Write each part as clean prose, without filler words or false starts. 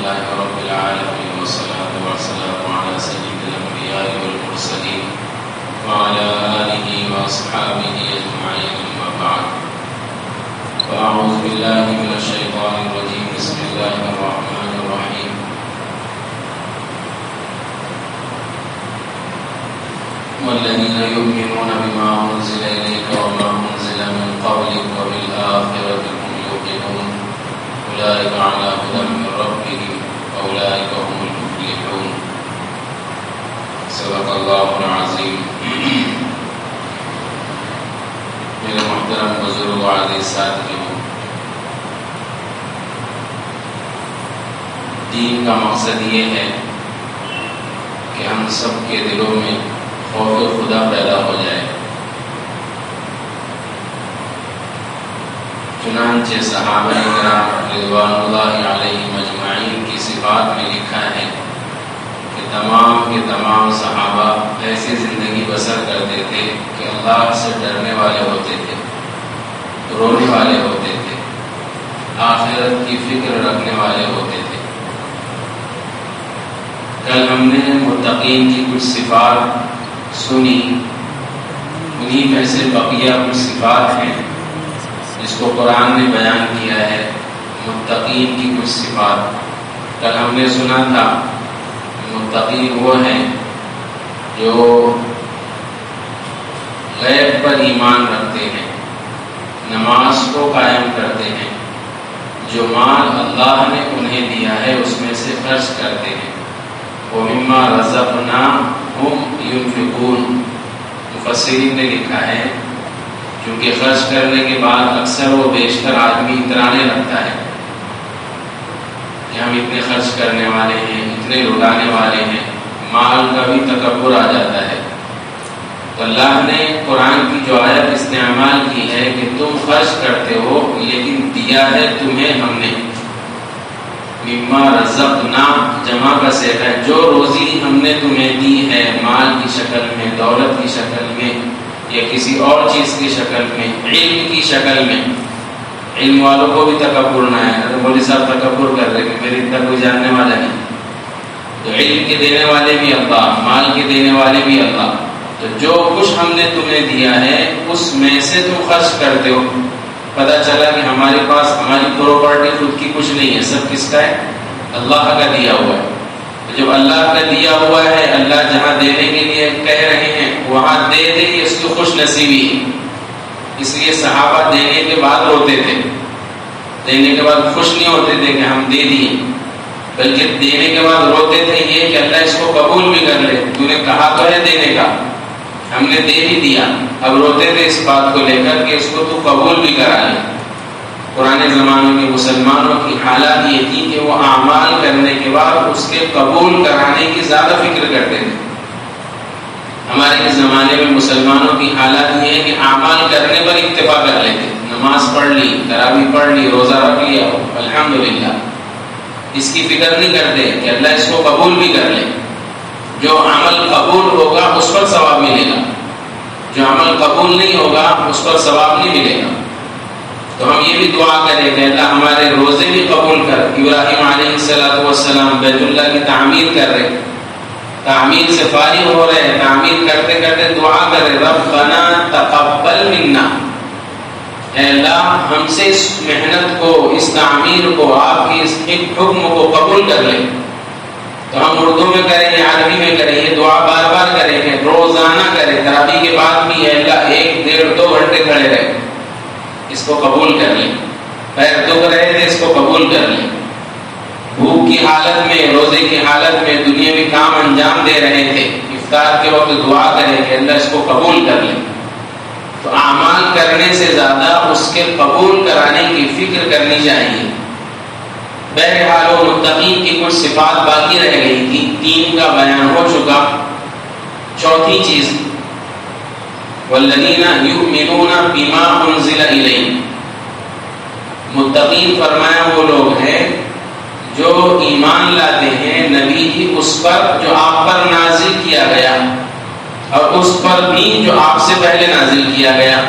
لله رب العالمين والصلاة والسلام على سيد الأنبياء والمرسلين وعلى آله وأصحابه أجمعين أما بعد فأعوذ بالله من الشيطان الرجيم بسم الله الرحمن الرحيم والذين يؤمنون بما أنزل إليك وما أنزل من قبلك وبالآخرة هم يوقنون أولئك على هدى من ربهم وأولئك هم المفلحون صدق الله العظيم. میرے محترم بزرگ و عزیز ساتھیوں، دین کا مقصد یہ ہے کہ ہم سب کے دلوں میں خوف خدا پیدا ہو جائے. چنانچہ صحابہ کرام رضوان اللہ علیہم اجمعین کی صفات میں لکھا ہے کہ تمام کے تمام صحابہ ایسی زندگی بسر کرتے تھے کہ اللہ سے ڈرنے والے ہوتے تھے، رونے والے ہوتے تھے، آخرت کی فکر رکھنے والے ہوتے تھے. کل ہم نے متقین کی کچھ صفات سنی، انہی میں سے بقیہ کچھ صفات ہیں جس کو قرآن نے بیان کیا ہے. متقین کی کچھ صفات کل ہم نے سنا تھا. متقین وہ ہیں جو غیب پر ایمان رکھتے ہیں، نماز کو قائم کرتے ہیں، جو مال اللہ نے انہیں دیا ہے اس میں سے خرچ کرتے ہیں. وَمِمَّا رَزَقْنَاهُمْ يُنْفِقُونَ. مفسرین نے لکھا ہے کیونکہ خرچ کرنے کے بعد اکثر و بیشتر آدمی اترانے لگتا ہے کہ ہم اتنے خرچ کرنے والے ہیں، اتنے لٹانے والے ہیں، مال کا بھی تکبر آ جاتا ہے. تو اللہ نے قرآن کی جو آیت استعمال کی ہے کہ تم خرچ کرتے ہو لیکن دیا ہے تمہیں ہم نے. مما رزقنا جمع کا صیغہ ہے، جو روزی ہم نے تمہیں دی ہے مال کی شکل میں، دولت کی شکل میں یا کسی اور چیز کی شکل میں، علم کی شکل میں. علم والوں کو بھی تکبر نہ ہے. مولوی صاحب تکبر کر رہے کہ میرے اتنا کوئی جاننے والا نہیں. تو علم کے دینے والے بھی اللہ، مال کے دینے والے بھی اللہ. تو جو کچھ ہم نے تمہیں دیا ہے اس میں سے تم خرچ کرتے ہو. پتہ چلا کہ ہمارے پاس ہماری پراپرٹی خود کی کچھ نہیں ہے، سب کس کا ہے؟ اللہ کا دیا ہوا ہے. جب اللہ کا دیا ہوا ہے، اللہ جہاں دینے کے لیے کہہ رہے ہیں وہاں دے دے، اس کو خوش نصیبی ہے. اس لیے صحابہ دینے کے بعد روتے تھے، دینے کے بعد خوش نہیں ہوتے تھے کہ ہم دے دیے، بلکہ دینے کے بعد روتے تھے یہ کہ اللہ اس کو قبول بھی کر لے، تو نے کہا تو ہے دینے کا، ہم نے دے بھی دیا. اب روتے تھے اس بات کو لے کر کہ اس کو تو قبول بھی کرا لے. پرانے زمانوں کے مسلمانوں کی حالت یہ تھی کہ وہ اعمال کرنے کے بعد اس کے قبول کرانے کی زیادہ فکر کرتے تھے. ہمارے اس زمانے میں مسلمانوں کی حالت یہ ہے کہ اعمال کرنے پر اکتفا کر لیتے. نماز پڑھ لی، تراویح پڑھ لی، روزہ رکھ لیا، الحمدللہ. اس کی فکر نہیں کرتے کہ اللہ اس کو قبول بھی کر لے. جو عمل قبول ہوگا اس پر ثواب ملے گا، جو عمل قبول نہیں ہوگا اس پر ثواب نہیں ملے گا. تو ہم یہ بھی دعا کریں کہ اللہ ہمارے روزے بھی قبول کر. ابراہیم علیہ السلام بیت اللہ کی تعمیر کر رہے، تعمیر سے فارغ ہو رہے ہیں، تعمیر کرتے کرتے دعا کرے ربنا تقبل منا. اے اللہ ہم سے اس محنت کو، اس تعمیر کو، آپ کی اس حکم کو قبول کر لیں. تو ہم اردو میں کریں یا عربی میں کریں، یہ دعا بار بار کریں گے، روزانہ کریں. تراویح کے بعد بھی اے اللہ 1 1.5 2 گھنٹے کھڑے رہے، اس کو قبول کر لیں. پیر دکھ رہے تھے، اس کو قبول کر لیں. بھوک کی حالت میں، روزے کی حالت میں دنیاوی کام انجام دے رہے تھے، افطار کے وقت دعا کریں کہ اللہ اس کو قبول کر لیں. تو اعمال کرنے سے زیادہ اس کے قبول کرانے کی فکر کرنی چاہیے. بہرحال و متقین کی کچھ صفات باقی رہ گئی تھی. 3 کا بیان ہو چکا. چوتھی چیز والذین یؤمنون بما انزل الیک. متقین فرمایا وہ لوگ ہیں جو ایمان لاتے ہیں نبی کی اس پر جو آپ پر نازل کیا گیا اور اس پر بھی جو آپ سے پہلے نازل کیا گیا.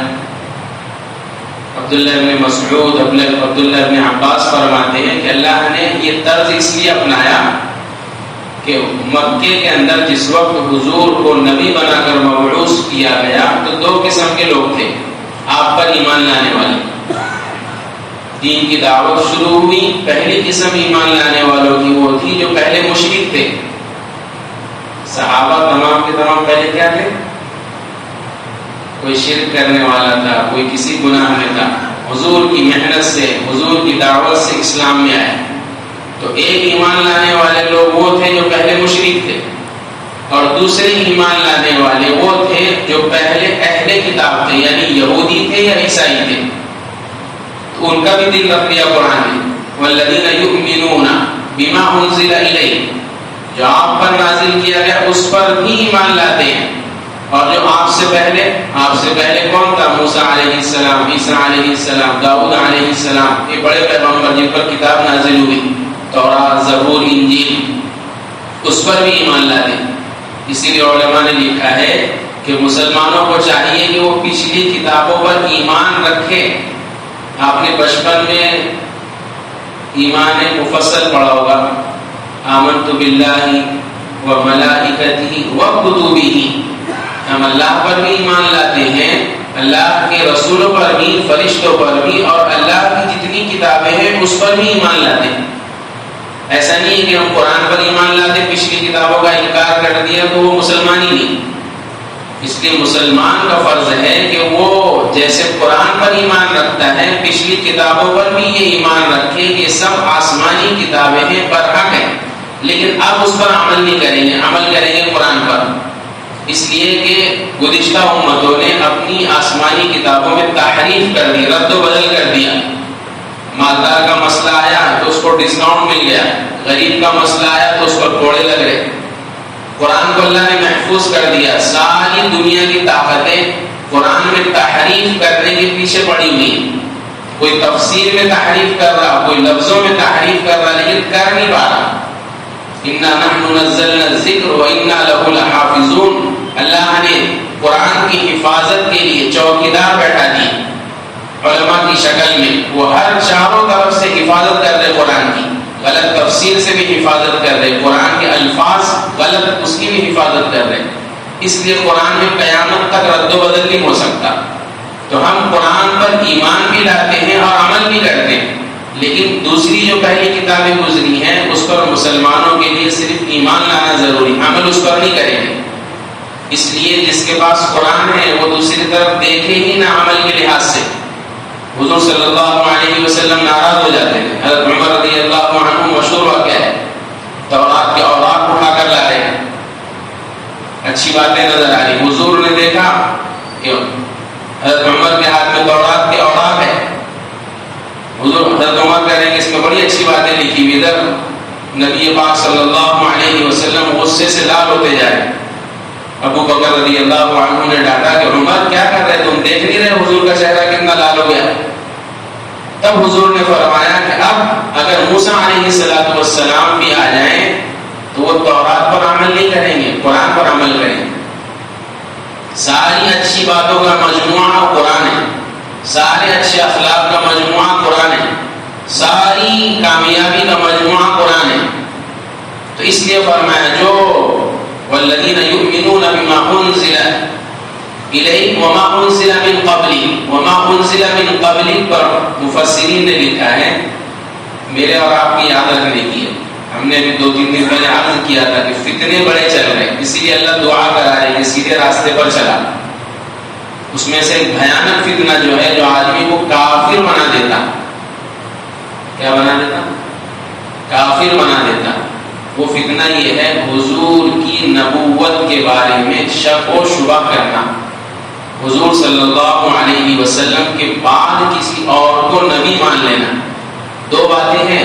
عبداللہ ابن مسعود، عبداللہ ابن عباس فرماتے ہیں کہ اللہ نے یہ طرز اس لیے اپنایا کہ مکے کے اندر جس وقت حضور کو نبی بنا کر مبعوث کیا گیا تو دو قسم کے لوگ تھے آپ پر ایمان لانے والے. دین کی دعوت شروع ہوئی، پہلی قسم ایمان لانے والوں کی وہ تھی جو پہلے مشرک تھے. صحابہ تمام کے تمام پہلے کیا تھے؟ کوئی شرک کرنے والا تھا، کوئی کسی گناہ میں تھا. حضور کی محنت سے، حضور کی دعوت سے اسلام میں آئے. تو ایک ایمان لانے والے لوگ وہ تھے جو پہلے مشرک تھے، اور دوسرے ایمان لانے والے وہ تھے جو پہلے اہل کتاب تھے، یعنی یہودی تھے یا عیسائی تھے. تو ان کا بھی دل رکھ دیا قرآن نے، والذین یؤمنون بما انزل الیک، جو آپ پر نازل کیا گیا اس پر بھی ایمان لاتے ہیں. اور جو آپ سے پہلے کون تھا؟ موسیٰ علیہ السلام، عیسیٰ علیہ السلام، داؤد علیہ السلام، یہ بڑے پیغمبر جن پر کتاب نازل ہوئی، تورات، زبور، انجیل، اس پر بھی ایمان لاتے ہیں. اسی لیے علماء نے لکھا ہے کہ مسلمانوں کو چاہیے کہ وہ پچھلی کتابوں پر ایمان رکھے. آپ نے بچپن میں ایمان مفصل پڑھا ہوگا، آمنت باللہ و ملائکتہ و کتبہ، ہم اللہ پر بھی ایمان لاتے ہیں، اللہ کے رسولوں پر بھی، فرشتوں پر بھی، اور اللہ کی جتنی کتابیں ہیں اس پر بھی ایمان لاتے ہیں. ایسا نہیں ہے کہ ہم قرآن پر ایمان لاتے پچھلی کتابوں کا انکار کر دیا تو وہ مسلمان ہی نہیں. اس لیے مسلمان کا فرض ہے کہ وہ جیسے قرآن پر ایمان رکھتا ہے پچھلی کتابوں پر بھی یہ ایمان رکھے کہ سب آسمانی کتابیں ہیں، برحق ہیں، لیکن اب اس پر عمل نہیں کریں گے، عمل کریں گے قرآن پر. اس لیے کہ گزشتہ امتوں نے اپنی آسمانی کتابوں میں تحریف کر دی، رد و بدل کر دیا. مالدار کا مسئلہ آیا تو اس کو ڈسکاؤنٹ مل گیا، غریب کا مسئلہ آیا تو اس پر کوڑے لگ رہے. قرآن کو اللہ نے محفوظ کر دیا. ساری دنیا کی طاقتیں قرآن میں تحریف کرنے کے پیچھے پڑی ہوئی. کوئی تفسیر میں تحریف کر رہا، کوئی لفظوں میں تحریف کر رہا، لیکن کر نہیں پا رہا. اِنَّا نَحْنُ نَزَّلْنَا الذِّكْرَ وَإِنَّا لَهُ لَحَافِظُونَ. اللہ نے قرآن کی حفاظت کے لیے چوکیدار بیٹھا دی علماء کی شکل میں. وہ ہر چاروں طرف سے حفاظت کر رہے قرآن کی، غلط تفسیر سے بھی حفاظت کر رہے، قرآن کے الفاظ غلط اس کی بھی حفاظت کر رہے. اس لیے قرآن میں قیامت تک رد و بدل نہیں ہو سکتا. تو ہم قرآن پر ایمان بھی لاتے ہیں اور عمل بھی کرتے ہیں، لیکن دوسری جو پہلی کتابیں گزری ہیں اس پر مسلمانوں کے لیے صرف ایمان لانا ضروری، عمل اس پر نہیں کریں گے. اس لیے جس کے پاس قرآن ہے وہ دوسری طرف دیکھے ہی نہ عمل کے لحاظ سے. حضور صلی اللہ علیہ وسلم ناراض ہو جاتے ہیں. حضرت عمر رضی اللہ عنہ مشہور واقعہ ہے، تورات کے اوراق اٹھا کر لا رہے ہیں، اچھی باتیں نظر آ رہی. حضور نے دیکھا کہ حضرت عمر کے ہاتھ میں تورات کے اوراق ہے. حضور حضرت عمر کہہ رہے ہیں کہ اس میں بڑی اچھی باتیں لکھی ہوئی. ادھر نبی پاک صلی اللہ علیہ وسلم غصے سے لال ہوتے جائے. ابو بکر رضی اللہ عنہ نے ڈانٹا کہ عمر کیا کر رہے، تم دیکھ نہیں رہے حضور کا چہرہ کتنا لال ہو گیا. تب حضور نے فرمایا کہ اب اگر موسیٰ علیہ السلام بھی آ جائیں تو وہ تورات پر عمل نہیں کریں گے، قرآن پر عمل کریں گے. ساری اچھی باتوں کا مجموعہ قرآن ہے، سارے اچھے اخلاق کا مجموعہ قرآن ہے، ساری کامیابی کا مجموعہ قرآن ہے. تو اس لیے فرمایا جو والذین یؤمنون بما انزل الیک وما انزل من قبلک، وما انزل من قبلک پر مفسرین نے لکھا ہے میرے اور آپ کی یاد رکھنے کی ہے. ہم نے بھی 2-3 دن پہلے عرض کیا تھا کہ فتنے بڑے چل رہے ہیں، اسی لیے اللہ دعا کرا رہے کہ سیدھے راستے پر چلا. اس میں سے ایک بھیانک فتنہ جو ہے جو آدمی کو کافر بنا دیتا. کیا بنا دیتا؟ کافر بنا دیتا. وہ فتنہ یہ ہے حضور کی نبوت کے بارے میں شک و شبہ کرنا. حضور صلی اللہ علیہ وسلم کے بعد کسی اور کو نبی مان لینا. دو باتیں ہیں،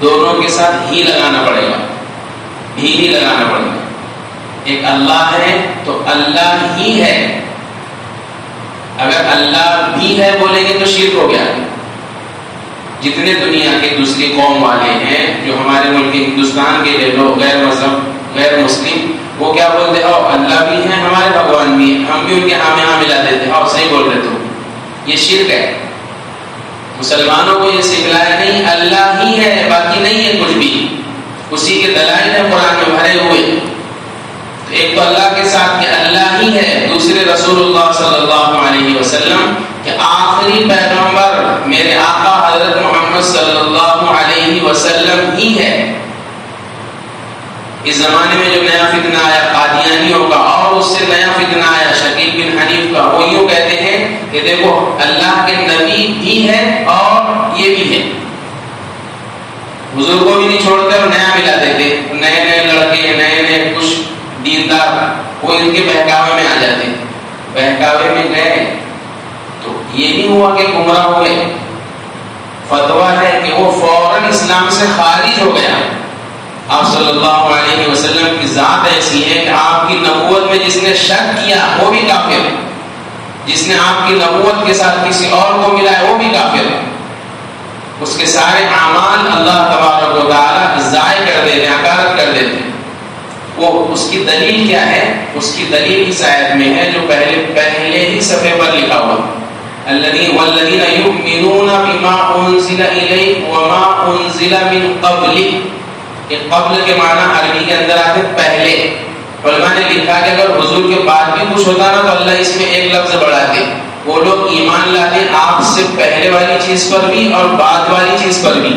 دونوں کے ساتھ ہی لگانا پڑے گا، ہی لگانا پڑے گا. ایک اللہ ہے تو اللہ ہی ہے. اگر اللہ بھی ہے بولیں گے تو شرک ہو گیا. جتنے دنیا کے دوسری قوم والے ہیں جو ہمارے ملک ہندوستان کے لوگ غیر مذہب غیر مسلم، وہ کیا بولتے ہیں؟ اللہ بھی ہے، ہمارے بھگوان بھی ہے، ہم بھی ان کے ہاں میں ہاں ملا دیتے ہیں. صحیح بول رہے تو یہ شرک ہے. مسلمانوں کو یہ سکھلایا نہیں اللہ ہی ہے باقی نہیں ہے کچھ بھی، اسی کے دلائل ہیں قرآن میں بھرے ہوئے. ایک تو اللہ کے ساتھ کہ اللہ ہی ہے، دوسرے رسول اللہ صلی اللہ علیہ وسلم کہ آخری پیغمبر میرے آقا حضرت محمد صلی اللہ علیہ وسلم ہی ہے. اس زمانے میں جو نیا فتنہ آیا قادیانیوں کا، اور اس سے نیا فتنہ آیا شکیل بن حنیف کا، وہ یوں کہتے ہیں کہ دیکھو اللہ کے نبی بھی ہے اور یہ بھی ہے. حضور کو بھی نہیں چھوڑتے اور نیا ملا دیتے، نئے نئے لڑکے نئے نئے کچھ دیندار وہ ان کے بہکاوے میں آ جاتے. بہکاوے میں گئے تو یہ نہیں ہوا کہ گمراہ ہوئے، فتویٰ ہے کہ وہ فوراً اسلام سے خارج ہو گیا. آپ صلی اللہ علیہ وسلم کی ذات ایسی ہے کہ آپ کی نبوت میں جس نے شک کیا وہ بھی کافر ہے، جس نے آپ کی نبوت کے ساتھ کسی اور کو ملایا وہ بھی کافر ہے. اس کے سارے اعمال اللہ تبارک و تعالیٰ ضائع کر دیتے ہیں، حقارت کر دیتے ہیں. وہ اس کی دلیل کیا ہے؟ اس کی دلیل اس آیت میں ہے جو پہلے ہی صفحے پر لکھا ہوا والذین یؤمنون بما انزل الیک وما انزل من قبلک. قبل کے معنی عربی کے اندر آتے پہلے. علماء نے لکھا کہ اگر حضور کے بعد بھی کچھ ہوتا نا تو اللہ اس میں ایک لفظ بڑھاتے. وہ لوگ ایمان لاتے آپ سے پہلے والی چیز پر بھی اور بعد والی چیز پر بھی،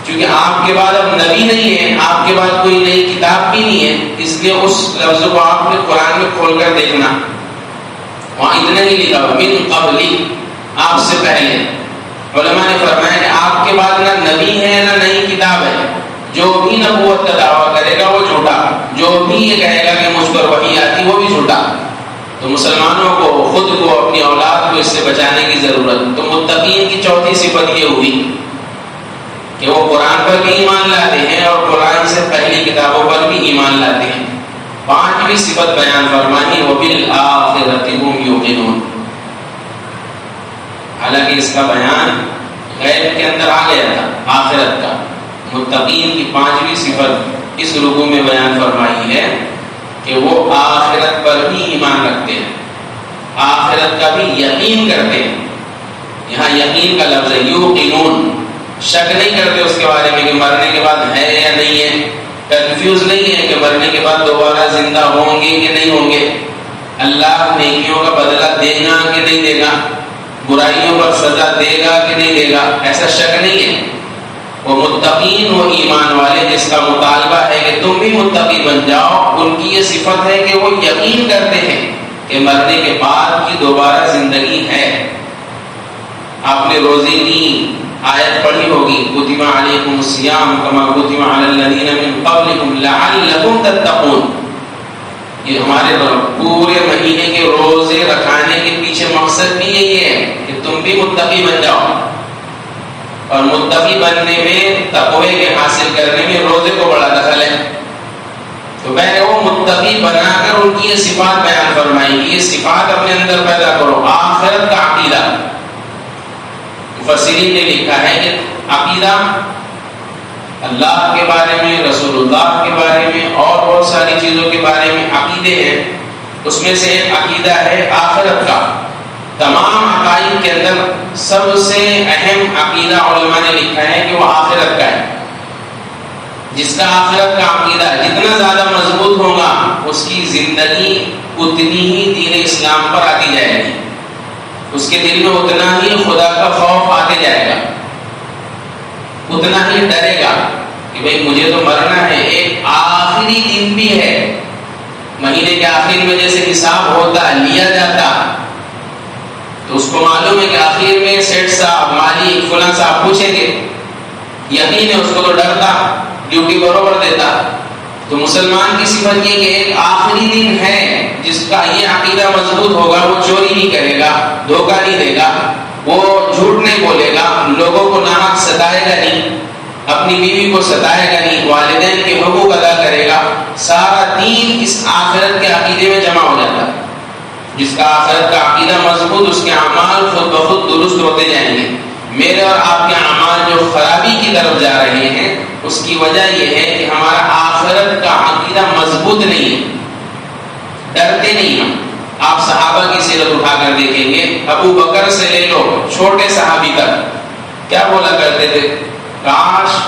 کیونکہ آپ کے بعد اب نبی نہیں ہے، آپ کے بعد کوئی نئی کتاب بھی نہیں ہے، اس لیے اس لفظ کو آپ نے قرآن میں کھول کر دیکھنا، وہاں اتنا ہی لکھا ہوا من قبلی، آپ سے پہلے. علماء نے فرمایا کہ آپ کے بعد نہ نبی ہے نہ نئی کتاب ہے. جو بھی نبوت کا دعویٰ کرے گا وہ جھوٹا، جو بھی یہ کہے گا کہ مجھ پر وحی آتی وہ بھی جھوٹا. تو مسلمانوں کو خود کو اپنی اولاد کو اس سے بچانے کی ضرورت. تو متقین کی چوتھی صفت یہ ہوئی کہ وہ قرآن پر بھی ایمان لاتے ہیں اور قرآن سے پہلی کتابوں پر بھی ایمان لاتے ہیں. پانچویں صفت بیان فرمانی وبالآخرۃ ھم یوقنون. حالانکہ اس کا بیان غیب کے اندر آ گیا تھا آخرت کا. متقین کی پانچویں صفت اس رکوع میں بیان فرمائی ہے کہ وہ آخرت پر بھی ایمان رکھتے ہیں، آخرت کا بھی یقین کرتے ہیں. یہاں یقین کا لفظ ہے یوقنون. شک نہیں کرتے اس کے بارے میں کہ مرنے کے بعد ہے یا نہیں ہے، کنفیوز نہیں ہے کہ مرنے کے بعد دوبارہ زندہ ہوں گے کہ نہیں ہوں گے، اللہ نیکیوں کا بدلہ دے گا کہ نہیں دے گا، برائیوں پر سزا دے گا کہ نہیں دے گا، ایسا شک نہیں ہے. وہ متقین و ایمان والے جس کا مطالبہ ہے کہ تم بھی متقی بن جاؤ، ان کی یہ صفت ہے کہ وہ یقین کرتے ہیں کہ مرنے کے بعد کی دوبارہ زندگی ہے. آپ نے روزے کی آیت پڑھی ہوگی کتب علیکم الصیام کما کتب علی الذین من قبلکم لعلکم تتقون. یہ ہمارے پورے مہینے کے روزے رکھانے کے پیچھے مقصد بھی یہی ہے کہ تم بھی متقی بن جاؤ. اور متقی بننے میں تقوی کے حاصل کرنے میں روزے کو بڑا دخل ہے. تو پہلے وہ متقی بنا کر ان کی یہ صفات بیان فرمائی کہ یہ صفات اپنے اندر پیدا کرو. آخرت کا عقیدہ مفسرین نے لکھا ہے کہ عقیدہ اللہ کے بارے میں، رسول اللہ کے بارے میں اور بہت ساری چیزوں کے بارے میں عقیدے ہیں. اس میں سے ایک عقیدہ ہے آخرت کا. تمام عقائد کے اندر سب سے اہم عقیدہ علماء نے لکھا ہے کہ وہ آخرت کا ہے. جس کا آخرت کا عقیدہ جتنا زیادہ مضبوط ہوگا اس کی زندگی اتنی ہی دین اسلام پر آتی جائے گی، اس کے دل میں اتنا ہی خدا کا خوف آتے جائے گا، اتنا ہی ڈرے گا کہ بھئی مجھے تو مرنا ہے. ایک آخری دن بھی ہے، مہینے کے آخر میں جیسے حساب ہوتا لیا جاتا تو اس کو معلوم ہے کہ آخر میں سیٹ صاحب مالک فلاں صاحب پوچھیں گے. یقین ہے اس کو تو ڈرتا، ڈیوٹی برابر دیتا. تو مسلمان کی صفت یہ کہ ایک آخری دن ہے جس کا یہ عقیدہ مضبوط ہوگا، وہ چوری نہیں کرے گا، دھوکہ نہیں دے گا، وہ جھوٹ نہیں بولے گا، لوگوں کو ناحق ستائے گا نہیں، اپنی بیوی کو ستائے گا نہیں، والدین کے حقوق ادا کرے گا. سارا دین اس آخرت کے عقیدے میں جمع ہو جاتا. جس کا آخرت کا عقیدہ مضبوط، اس کے اعمال خود بخود درست ہوتے جائیں گے. میرے اور آپ کے اعمال جو خرابی کی طرف جا رہے ہیں اس کی وجہ یہ ہے کہ ہمارا آخرت کا عقیدہ مضبوط نہیں ہے، ڈرتے نہیں ہم. آپ صحابہ کی سیرت اٹھا کر دیکھیں گے، ابو بکر سے لے لو چھوٹے صحابی تک، کیا بولا کرتے تھے؟ کاش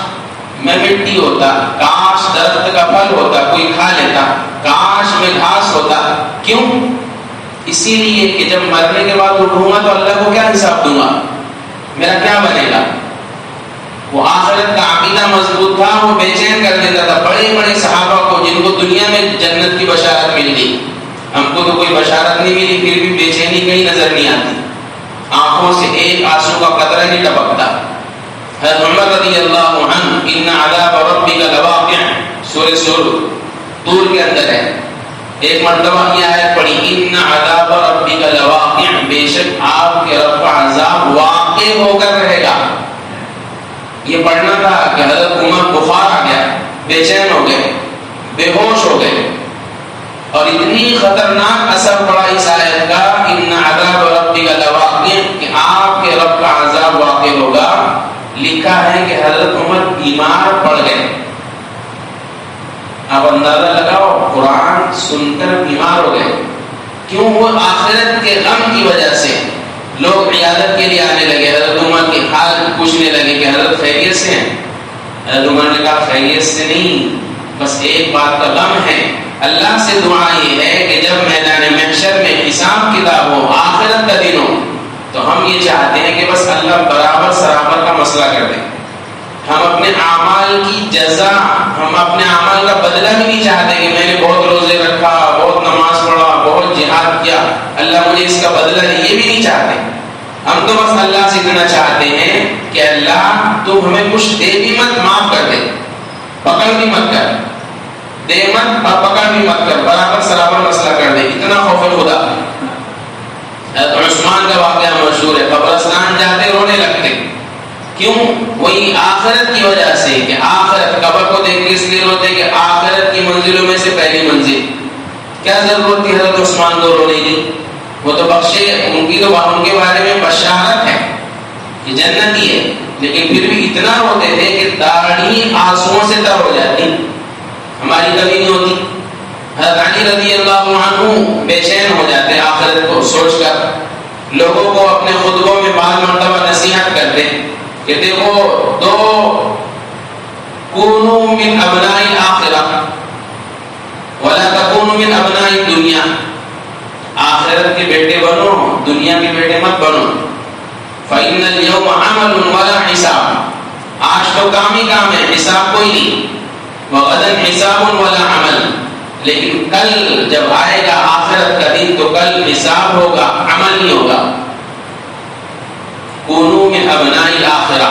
میں مٹی ہوتا، کاش درخت کا پھل ہوتا کوئی کھا لیتا، کاش میں گھاس ہوتا۔ کیوں؟ اسی لیے کہ جب مرنے کے بعد اٹھوں گا تو اللہ کو کیا حساب دوں گا، میرا کیا بنے گا۔ وہ آخرت کا عقیدہ مضبوط تھا، وہ بے چین کر دیتا تھا بڑے بڑے صحابہ کو جن کو دنیا میں جنت کی بشارت مل گئی، ہم کو تو کوئی بشارت نہیں ملی، پھر بھی بے چینی کہیں نظر نہیں آتی، آنکھوں سے ایک آنسو کا قطرہ نہیں ٹپکتا۔ حضرت عمر رضی اللہ عنہ، ان عذاب ربک لواقع، سورہ طور کے اندر ہے، ایک مرتبہ یہ آیت پڑھی، ان عذاب ربک لواقع، بے شک آپ کے رب کا عذاب واقع ہو کر رہے گا۔ یہ پڑھنا تھا کہ حضرت عمر بخار آ گیا، بے چین ہو گئے، بے ہوش ہو گئے، اور اتنی خطرناک اثر پڑا اس آیت کا، ان عذاب ربک لواقع، کہ آپ کے رب کا عذاب واقع ہوگا۔ لکھا ہے کہ حضرت عمر بیمار پڑ گئے۔ آپ اندازہ لگاؤ، قرآن سن کر بیمار ہو گئے، کیوں؟ وہ آخرت کے غم کی وجہ سے لوگ عیادت کے لیے آنے لگے، حضرت عمر کے حال پوچھنے لگے کہ حضرت خیریت سے ہیں؟ حضرت عمر نے کہا خیریت سے نہیں، بس ایک بات کا غم ہے، اللہ سے دعا یہ ہے کہ جب میدان محشر میں حساب کتاب ہو، آخرت کا دن ہو، تو ہم یہ چاہتے ہیں کہ بس اللہ برابر سرابر کا مسئلہ کر دے۔ ہم اپنے اعمال کی جزا، ہم اپنے اعمال کا بدلہ بھی نہیں چاہتے کہ میں نے بہت روزے رکھا، بہت نماز پڑھا، بہت جہاد کیا، اللہ مجھے اس کا بدلہ دے، یہ بھی نہیں چاہتے۔ ہم تو بس اللہ سے کہنا چاہتے ہیں کہ اللہ تو ہمیں کچھ دے بھی مت، معاف کر دے، پکڑ بھی مت کر، دے مت اور پکڑ بھی مت کر، برابر سرابر مسئلہ کر دے، اتنا خوف خدا۔ عثمان کا واقعہ مشہور ہے، قبرستان جاتے رونے لگتے، کیوں؟ وہی آخرت کی وجہ سے، کہ آخرت، قبر کو دیکھ کے اس لیے روتے کہ آخرت کی منزلوں میں سے پہلی منزل، کیا ضرورت تھی حضرت عثمان کو رونے کی؟ وہ تو بخشے، ان کی تو ان کے بارے میں بشارت ہے کہ جنتی ہے، لیکن پھر بھی اتنا روتے تھے کہ داڑھی آنسوؤں سے تر ہو جاتی، ہماری کبھی نہیں ہوتی۔ حضرت علی رضی اللہ عنہ بے چین ہو جاتے آخرت کو سوچ کر، لوگوں کو اپنے خطبوں میں بعض مرتبہ نصیحت کرتے کہ دیکھو، دو کونوا من ابناء الآخرہ ولا تکونوا من ابناء الدنیا، آخرت کے بیٹے بنو، دنیا کے بیٹے مت بنو۔ فإن اليوم عمل ولا حساب، آج تو کام ہی کام ہے، حساب کوئی نہیں، وغدا حساب ولا عمل، لیکن کل جب آئے گا آخرت کا دن تو کل حساب ہوگا، عمل نہیں ہوگا۔ کونوا من ابناء الآخرہ،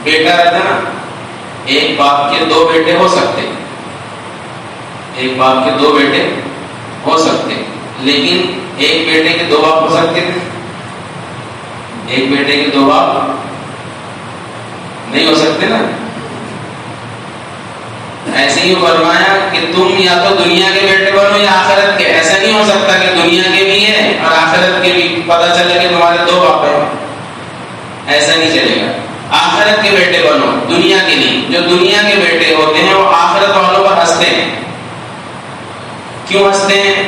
بیٹا رہتا نا، ایک باپ کے دو بیٹے ہو سکتے، ایک باپ کے دو بیٹے ہو سکتے، لیکن ایک بیٹے کے دو باپ ہو سکتے تھے؟ ایک بیٹے کے دو باپ نہیں ہو سکتے نا۔ ایسے ہی فرمایا کہ تم یا تو دنیا کے بیٹے بنو یا آخرت کے، ایسا نہیں ہو سکتا کہ دنیا کے بھی ہیں اور آخرت کے بھی، پتہ چلے کہ تمہارے دو باپ ہیں، ایسا نہیں چلے گا۔ آخرت کے بیٹے بنو، دنیا کے نہیں۔ جو دنیا کے بیٹے ہوتے ہیں وہ آخرت والوں پر ہنستے ہیں۔ کیوں ہنستے ہیں؟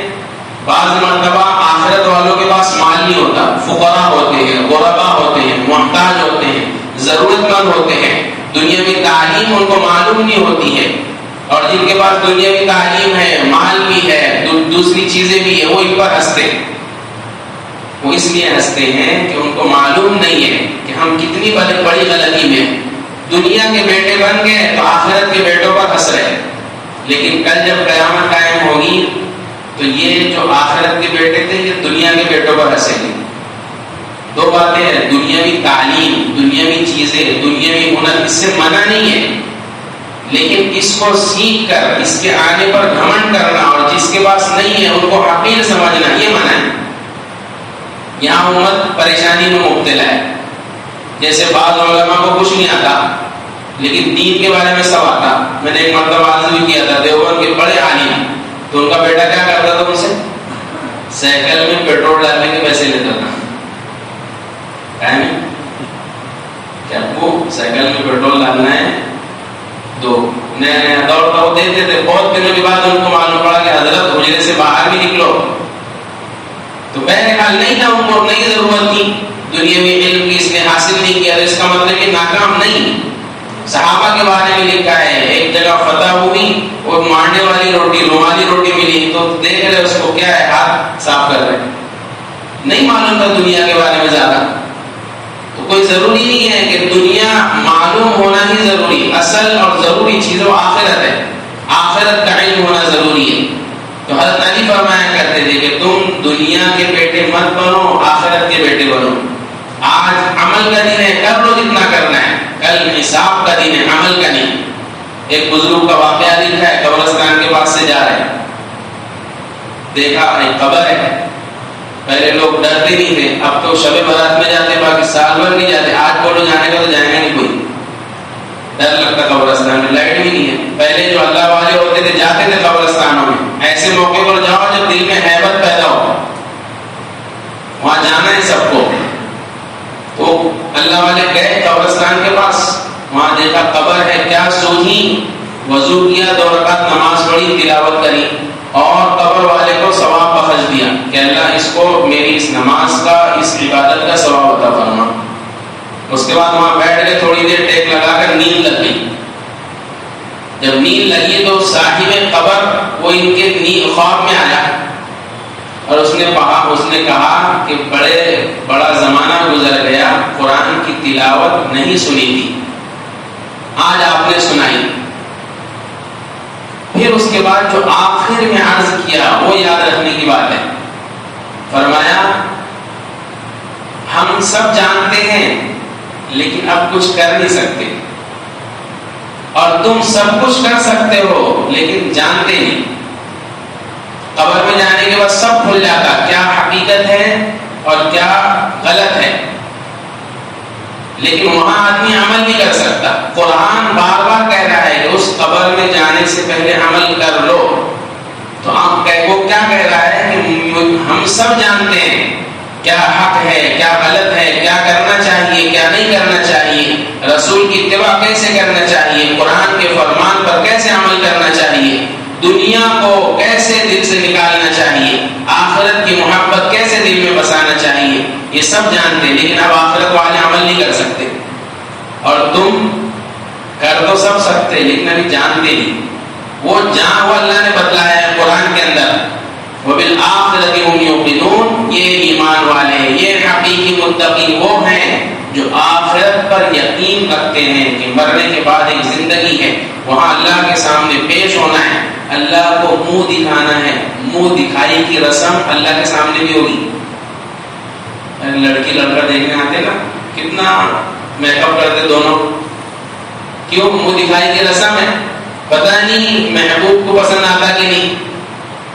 بعض مرتبہ آخرت والوں کے پاس مال نہیں ہوتا، فقراء ہوتے ہیں، غرباء ہوتے ہیں، محتاج ہوتے ہیں، ضرورت مند ہوتے ہیں، دنیاوی تعلیم ان کو معلوم نہیں ہوتی ہے، اور جن کے پاس دنیاوی تعلیم ہے، مال بھی ہے، دوسری چیزیں بھی ہیں، وہ ان پر ہنستے ہیں۔ وہ اس لیے ہنستے ہیں کہ ان کو معلوم نہیں ہے کہ ہم کتنی بڑی غلطی میں، دنیا کے بیٹے بن گئے تو آخرت کے بیٹوں پر ہنس رہے، لیکن کل جب قیامت قائم ہوگی تو یہ جو آخرت کے بیٹے تھے یہ دنیا کے بیٹوں پر ہنسیں گے۔ دو باتیں ہیں، دنیاوی تعلیم، دنیاوی چیزیں، دنیاوی ہنر، اس سے منع نہیں ہے، لیکن اس کو سیکھ کر اس کے آنے پر گھمنڈ کرنا اور جس کے پاس نہیں ہے ان کو حقیر سمجھنا، یہ منع ہے۔ یہاں امت پریشانی میں مبتلا ہے، جیسے بعض علماء کو کچھ نہیں آتا لیکن دین کے بارے میں سب آتا۔ میں نے ایک مرتبہ عرض بھی کیا تھا، دیوبند کے بڑے عالم، تو ان کا بیٹا کیا کرتا تھا، ان سے سائیکل میں پیٹرول ڈالنے کے پیسے لیتا تھا۔ کیا وہ سائیکل میں پیٹرول ڈالنا ہے، تو نیا نیا دور تھا، وہ دیتے تھے۔ بہت دنوں کے بعد ان کو معلوم پڑا کہ حضرت حجرے سے باہر بھی نکلو تو بہرحال نہیں تھا ان کو، نہیں ضرورت تھی دنیاوی علم کی، اس نے حاصل نہیں کیا، تو اس کا مطلب کہ ناکام نہیں۔ صحابہ کے بارے میں لکھا ہے ایک جگہ فتح ہوئی اور مارنے والی روٹی، رومالی روٹی ملی، تو دیکھ رہے اس کو کیا ہے، ہاتھ صاف کر رہے، نہیں معلوم تھا دنیا کے بارے میں زیادہ۔ تو کوئی ضروری نہیں ہے کہ دنیا معلوم ہونا ہی ضروری، اصل اور ضروری چیز وہ آخرت ہے، آخرت کا علم ہونا ضروری ہے۔ تو حضرت علی فرمایا کرتے تھے کہ تم دنیا کے بیٹے مت بنو، آخرت کے بیٹے بنو۔ آج عمل کا دن ہے، کر لو جتنا کرنا ہے، کل حساب کا دن ہے، عمل کا نہیں۔ ایک بزرگ کا واقعہ لکھا ہے، قبرستان کے پاس سے جا رہے ہیں، دیکھا ایک قبر ہے، پہلے لوگ ڈرتے نہیں تھے، اب تو شب برات میں جاتے، باقی سال بھر نہیں جاتے، آج بولو جانے کا تو جائیں گے نہیں، کوئی ڈر لگتا قبرستان میں، لائٹ بھی نہیں ہے۔ پہلے جو اللہ والے ہوتے تھے جاتے تھے قبرستانوں میں، ایسے موقع پر جاؤ جب دل میں ہیبت پیدا ہو، وہاں جانا ہے سب کو۔ تو اللہ والے گئے قبرستان کے پاس، وہاں دیکھا قبر ہے، کیا سوچی، وضو کیا، 2 رکعت نماز پڑھی، تلاوت کری، اور قبر والے کو ثواب بخش دیا کہ اللہ اس کو میری اس نماز کا، اس عبادت کا ثواب عطا فرما۔ اس کے بعد وہاں بیٹھ کے تھوڑی دیر ٹیک لگا کر نیند لگ گئی۔ جب نیند لگی تو صاحب قبر وہ ان کے خواب میں آیا اور اس نے کہا کہ بڑا زمانہ گزر گیا، قرآن کی تلاوت نہیں سنی تھی، آج آپ نے سنائی۔ پھر اس کے بعد جو آخر میں عرض کیا وہ یاد رکھنے کی بات ہے، فرمایا ہم سب جانتے ہیں لیکن اب کچھ کر نہیں سکتے، اور تم سب کچھ کر سکتے ہو لیکن جانتے نہیں۔ قبر میں جانے کے بعد سب کھل جاتا، کیا حقیقت ہے اور کیا غلط ہے، لیکن وہاں آدمی عمل نہیں کر سکتا۔ قرآن بار بار کہہ رہا ہے کہ اس قبر میں جانے سے پہلے عمل کر لو۔ تو آپ وہ کیا کہہ رہا ہے کہ ہم سب جانتے ہیں کیا حق ہے، کیا غلط ہے، کیا کرنا چاہیے، کیا نہیں کرنا چاہیے، رسول کی اتباع کیسے کرنا چاہیے، قرآن کے فرمان پر کیسے عمل کرنا چاہیے، دنیا کو کیسے دل سے نکالنا چاہیے، آخرت کی محبت کیسے دل میں بسانا چاہیے، یہ سب جانتے ہیں، لیکن اب آخرت والے عمل نہیں کر سکتے۔ اور تم کر تو سب سکتے لیکن ابھی جانتے نہیں۔ وہ اللہ نے بتلایا ہے قرآن کے اندر، وَبِالْآخِرَةِ هُمْ يُوقِنُونَ، یہ ایمان والے، یہ حقیقی متقی وہ ہیں جو آخرت پر یقین رکھتے ہیں کہ مرنے کے بعد ایک زندگی ہے، وہاں اللہ کے سامنے پیش ہونا ہے، اللہ کو منہ دکھانا ہے، منہ دکھائی کی رسم اللہ کے سامنے بھی ہوگی۔ لڑکی لڑکا دیکھنے آتے نا، کتنا میک اپ کرتے دونوں، کیوں؟ منہ دکھائی کی رسم ہے، پتہ نہیں محبوب کو پسند آتا کہ نہیں،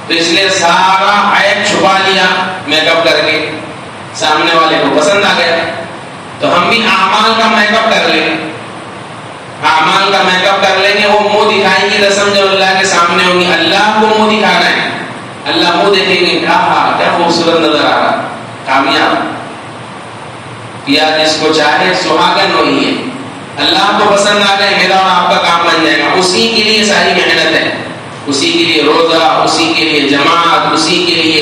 تو اس لیے سارا عیب چھپا لیا میک اپ کر کے، سامنے والے کو پسند آ گیا۔ تو ہم بھی اعمال کا میک اپ کر لیں، اعمال کا میک اپ کر لیں گے، وہ منہ دکھائی کی رسم جو اللہ کے سامنے ہوگی، اللہ کو منہ دکھانا ہے، اللہ منہ دیکھیں گے، کیا خوبصورت نظر آ رہا، کامیاب، یا جس کو چاہے سہاگن وہی ہے، اللہ کو پسند آ گئے، میرا اور آپ کا کام بن جائے گا۔ اسی کے لیے ساری محنت ہے، اسی کے لیے روزہ، اسی کے لیے جماعت، اسی کے لیے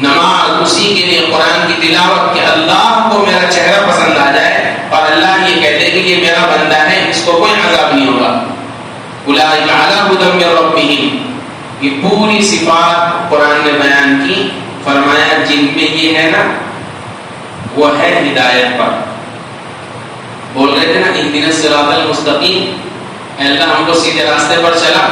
نماز، اسی کے لیے قرآن کی تلاوت، کہ اللہ کو میرا چہرہ پسند آ جائے اور اللہ یہ کہتے کہ یہ میرا بندہ ہے، اس کو کوئی عذاب نہیں ہوگا۔ اولئک علی ھدی من ربہم، یہ پوری صفات قرآن نے بیان کی، فرمایا جن میں یہ ہے نا وہ ہے ہدایت پر۔ بول رہے تھے نا اہدنا الصراط المستقیم، اے اللہ ہم کو سیدھے راستے پر چلا،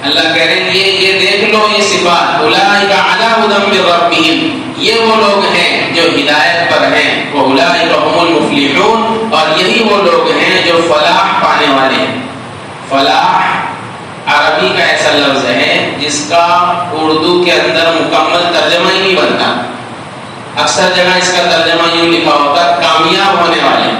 اللہ کہہ رہے ہیں یہ دیکھ لو یہ صفات، اولئک علی ھدی من ربہم، یہ وہ لوگ ہیں جو ہدایت پر ہیں، واولئک ھم المفلحون، اور یہی وہ لوگ ہیں جو فلاح پانے والے ہیں۔ فلاح عربی کا ایسا لفظ ہے جس کا اردو کے اندر مکمل ترجمہ ہی نہیں بنتا، اکثر جگہ اس کا ترجمہ یوں لکھا ہوتا ہے کامیاب ہونے والے۔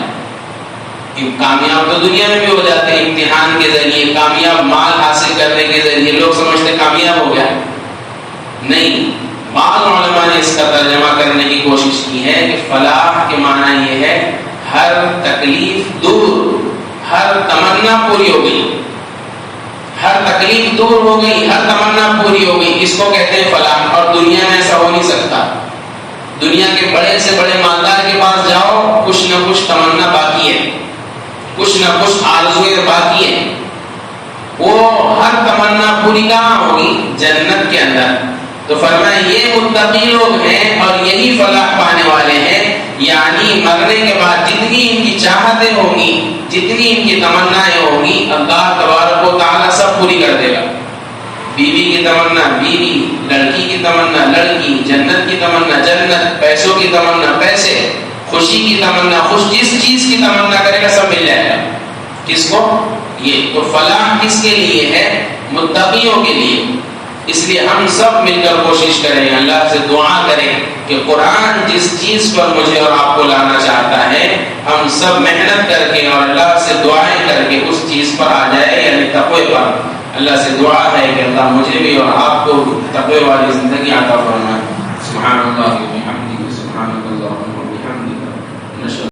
کامیاب تو دنیا میں بھی ہو جاتے ہیں، امتحان کے ذریعے، کامیاب مال حاصل کرنے کے ذریعے، لوگ سمجھتے کامیاب ہو گیا، نہیں۔ بعض علماء نے اس کا ترجمہ کرنے کی کوشش کی ہے کہ فلاح کے معنی یہ ہے ہر تکلیف دور، ہر تمنا پوری ہو گئی، ہر تکلیف دور ہو گئی، ہر تمنا پوری ہو گئی، اس کو کہتے ہیں فلاح۔ اور دنیا میں ایسا ہو نہیں سکتا، دنیا کے بڑے سے بڑے مالدار کے پاس جاؤ، کچھ نہ کچھ تمنا باقی ہے، کچھ نہ کچھ آرزویں باقی ہے. وہ ہر تمنا پوری کہاں ہوگی؟ جنت کے اندر. تو فرمایا یہ متقی لوگ ہیں اور یہی فلاح پانے والے ہیں. یعنی مرنے کے بعد جتنی ان کی چاہتیں ہوں گی، جتنی ان کی تمنائیں ہوں گی، اللہ تبارک و تعالیٰ سب پوری کر دے گا. بیوی کی تمنا بیوی، لڑکی کی تمنا لڑکی، جنت کی تمنا جنت، پیسوں کی تمنا پیسے، خوشی کی تمنا خوش، جس چیز کی تمنا کرے گا سب مل جائے گا. کس کو؟ یہ. تو فلاح کس کے لیے ہے؟ متقیوں کے لیے. اس لیے ہم سب مل کر کوشش کریں، اللہ سے دعا کریں کہ قرآن جس چیز پر مجھے اور آپ کو لانا چاہتا ہے، ہم سب محنت کر کے اور اللہ سے دعائیں کر کے اس چیز پر آ جائے، یعنی تقوی پر. اللہ سے دعا ہے کہ اللہ مجھے بھی اور آپ کو تقوی والی زندگی عطا فرمائے. سبحان اللہ.